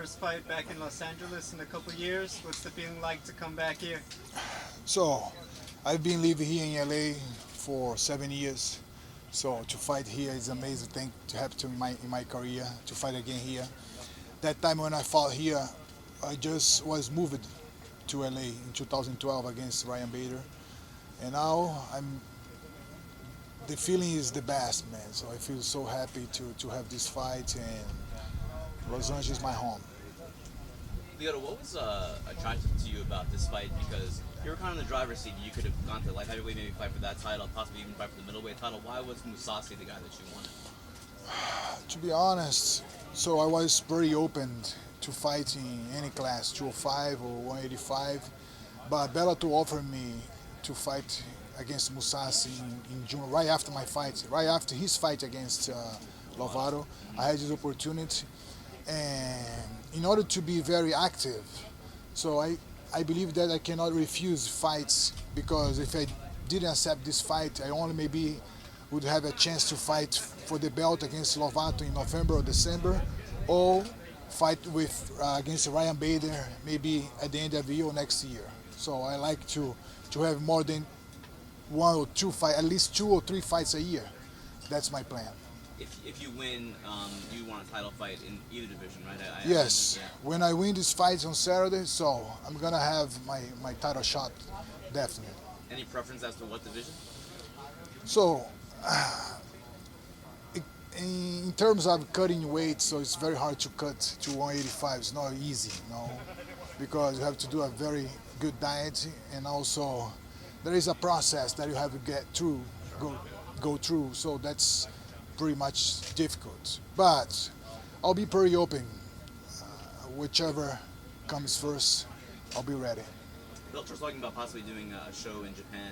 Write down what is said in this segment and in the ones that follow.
first fight back in Los Angeles in a couple years. What's the feeling like to come back here? So, I've been living here in LA for 7 years. So to fight here is an amazing thing to happen to in my career. To fight again here. That time when I fought here, I just was moved to LA in 2012 against Ryan Bader, and now I'm. The feeling is the best, man. So I feel so happy to have this fight, and Los Angeles is my home. Lyoto, what was attractive to you about this fight? Because you were kind of in the driver's seat. You could have gone to light heavyweight, maybe fight for that title, possibly even fight for the middleweight title. Why was Mousasi the guy that you wanted? To be honest, so I was pretty open to fighting any class, 205 or 185, but Bellator offered me to fight against Mousasi in June, right after my fight, right after his fight against Lovato. I had this opportunity, and in order to be very active, so I believe that I cannot refuse fights, because if I didn't accept this fight, I only maybe would have a chance to fight for the belt against Lovato in November or December, or fight with against Ryan Bader maybe at the end of the year or next year. So I like to have more than one or two fight, at least 2 or 3 fights a year. That's my plan. If you win, you want a title fight in either division, right? Yes, Yeah. when I win this fight on Saturday, so I'm gonna have my title shot, definitely. Any preference as to what division? So in terms of cutting weight, so it's very hard to cut to 185. It's not easy, because you have to do a very good diet, and also there is a process that you have to go through. So that's pretty much difficult. But I'll be pretty open. Whichever comes first, I'll be ready. Bellator's talking about possibly doing a show in Japan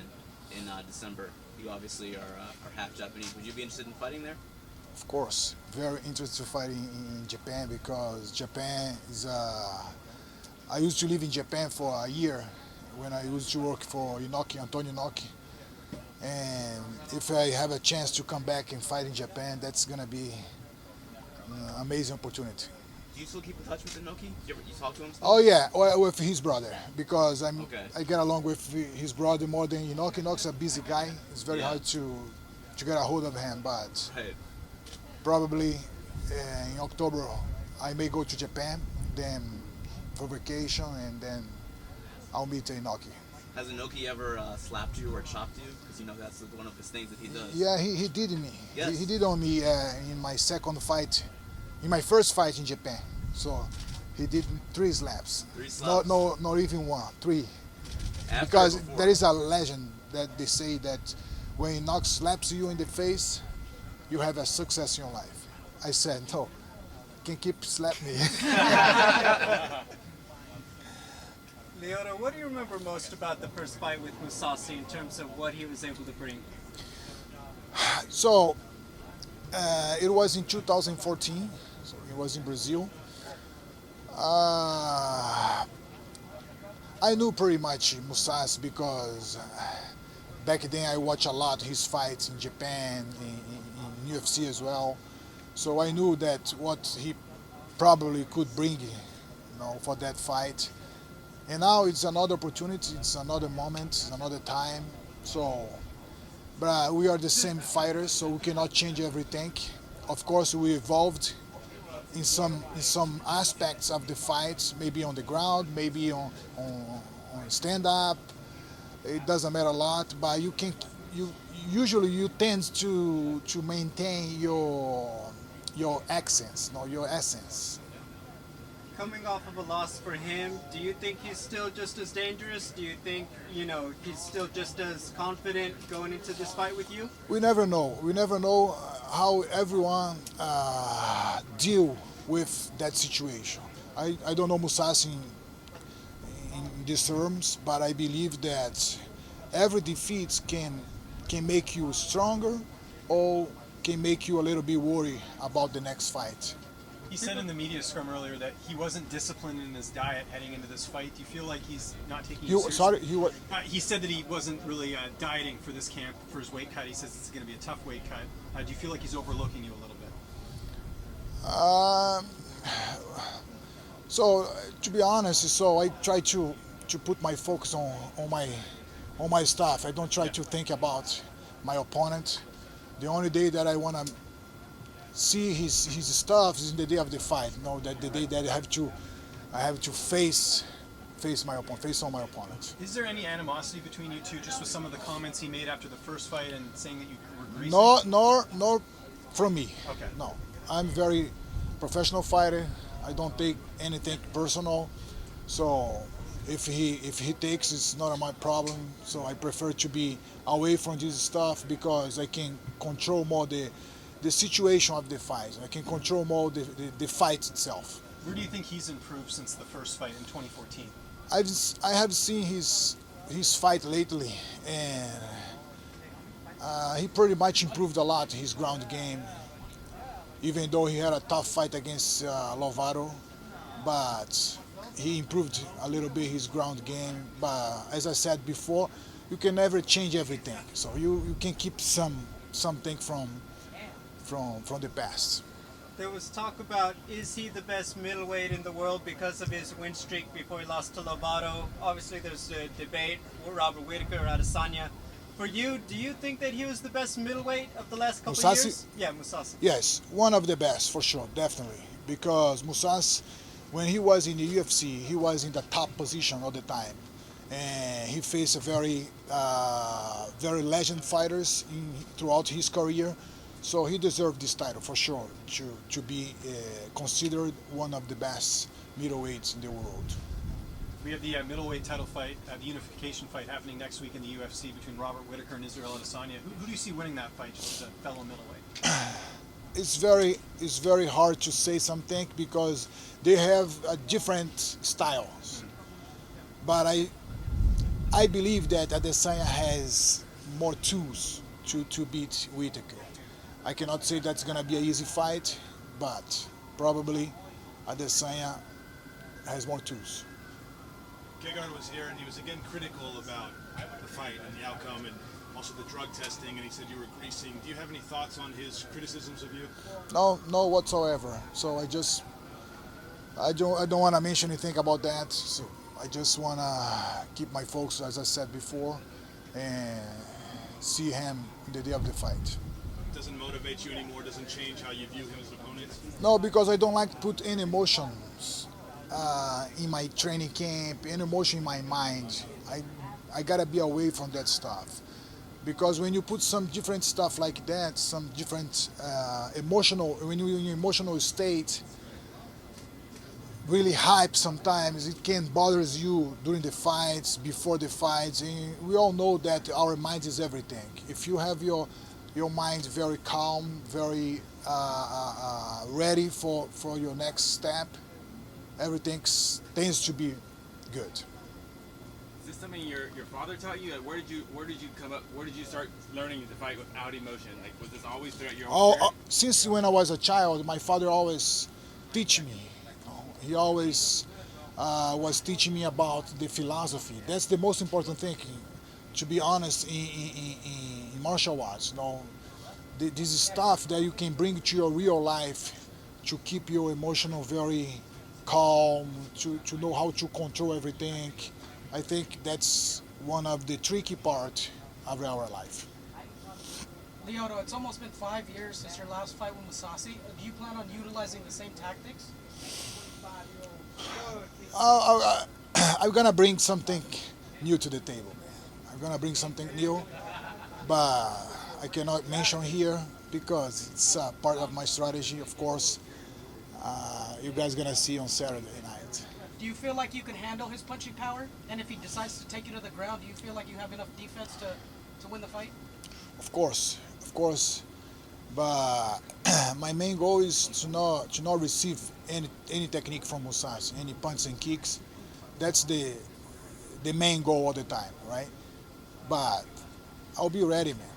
in December. You obviously are half Japanese. Would you be interested in fighting there? Of course, very interested fighting in Japan, because Japan is. I used to live in Japan for a year when I used to work for Antonio Inoki. And if I have a chance to come back and fight in Japan, that's gonna be an amazing opportunity. Do you still keep in touch with Inoki? You talk to him still? Oh yeah, with his brother, because Okay. I get along with his brother more than Inoki. Inoki's a busy guy. It's very Yeah. hard to get a hold of him, but Right. probably in October I may go to Japan, then for vacation, and then I'll meet Inoki. Has Inoki ever slapped you or chopped you? Because you know that's one of his things that he does. Yeah, he did me. Yes. He did on me in my second fight, in my first fight in Japan. So he did 3 slaps. 3 slaps? Not even one, 3. After Because or before? there is a legend that they say that when Inoki slaps you in the face, you have a success in your life. I said, no, can keep slapping me. Lyoto, what do you remember most about the first fight with Mousasi in terms of what he was able to bring? So it was in 2014. So it was in Brazil. I knew pretty much Mousasi, because back then I watched a lot his fights in Japan, in UFC as well. So I knew that what he probably could bring, for that fight. And now it's another opportunity, it's another moment, it's another time. So, but we are the same fighters, so we cannot change everything. Of course, we evolved in some aspects of the fights, maybe on the ground, maybe on stand up. It doesn't matter a lot, but you usually you tend to maintain your accents, your essence. Coming off of a loss for him, do you think he's still just as dangerous? Do you think, he's still just as confident going into this fight with you? We never know. We never know how everyone deal with that situation. I don't know Mousasi in these terms, but I believe that every defeat can make you stronger, or can make you a little bit worried about the next fight. He said in the media scrum earlier that he wasn't disciplined in his diet heading into this fight. Do you feel like he's not taking it seriously? He said that he wasn't really dieting for this camp, for his weight cut. He says it's going to be a tough weight cut. Do you feel like he's overlooking you a little bit? So to be honest, so I try to put my focus on my stuff. I don't try to think about my opponent. The only day that I want to see his stuff is in the day of the fight. You know, that the day that I have to face my opponent, face on my opponent. Is there any animosity between you two, just with some of the comments he made after the first fight and saying that you were greasy? No, nor from me. Okay. No, I'm very professional fighter. I don't take anything personal. So if he takes, it's not my problem. So I prefer to be away from this stuff because I can control more the situation of the fight. I can control more the fight itself. Where do you think he's improved since the first fight in 2014? I have seen his fight lately, and he pretty much improved a lot his ground game. Even though he had a tough fight against Lyoto, but he improved a little bit his ground game. But as I said before, you can never change everything. So you can keep something from the past. There was talk about, is he the best middleweight in the world because of his win streak before he lost to Lyoto? Obviously, there's a debate with Robert Whitaker or Adesanya. For you, do you think that he was the best middleweight of the last couple of years? Yeah, Mousasi. Yes, one of the best for sure, definitely. Because Mousasi, when he was in the UFC, he was in the top position all the time, and he faced a very legend fighters throughout his career. So he deserved this title for sure, to be considered one of the best middleweights in the world. We have the middleweight title fight, the unification fight happening next week in the UFC between Robert Whitaker and Israel Adesanya. Who do you see winning that fight, just as a fellow middleweight? It's very hard to say something because they have different styles. But I believe that Adesanya has more tools to beat Whitaker. I cannot say that's going to be an easy fight, but probably Adesanya has more tools. Gegard was here, and he was again critical about the fight and the outcome, and also the drug testing, and he said you were greasing. Do you have any thoughts on his criticisms of you? No whatsoever. So I don't want to mention anything about that. So I just want to keep my focus, as I said before, and see him the day of the fight. Doesn't motivate you anymore? Doesn't change how you view him as an opponent? No, because I don't like to put any emotions in my training camp, any emotion in my mind. I gotta be away from that stuff. Because when you put some different stuff like that, some different when you're in an emotional state, really hype sometimes, it can bother you during the fights, before the fights. And we all know that our mind is everything. If you have your mind very calm, very ready for your next step, everything tends to be good. Is this something your father taught you? Like, where did you come up? Where did you start learning to fight without emotion? Like, was this always throughout your whole career? Since when I was a child, my father always teach me. He always was teaching me about the philosophy. That's the most important thing, to be honest, in martial arts. This is stuff that you can bring to your real life to keep your emotional very calm, to know how to control everything. I think that's one of the tricky part of our life. Lyoto, it's almost been 5 years since your last fight with Mousasi. Do you plan on utilizing the same tactics? I'm gonna bring something new to the table, man. I'm gonna bring something new, but I cannot mention here because it's part of my strategy, of course. You guys gonna see on Saturday night. Do you feel like you can handle his punching power? And if he decides to take you to the ground, do you feel like you have enough defense to win the fight? Of course. But my main goal is to not receive any technique from Mousasi, any punches and kicks. That's the main goal all the time, right? But I'll be ready, man.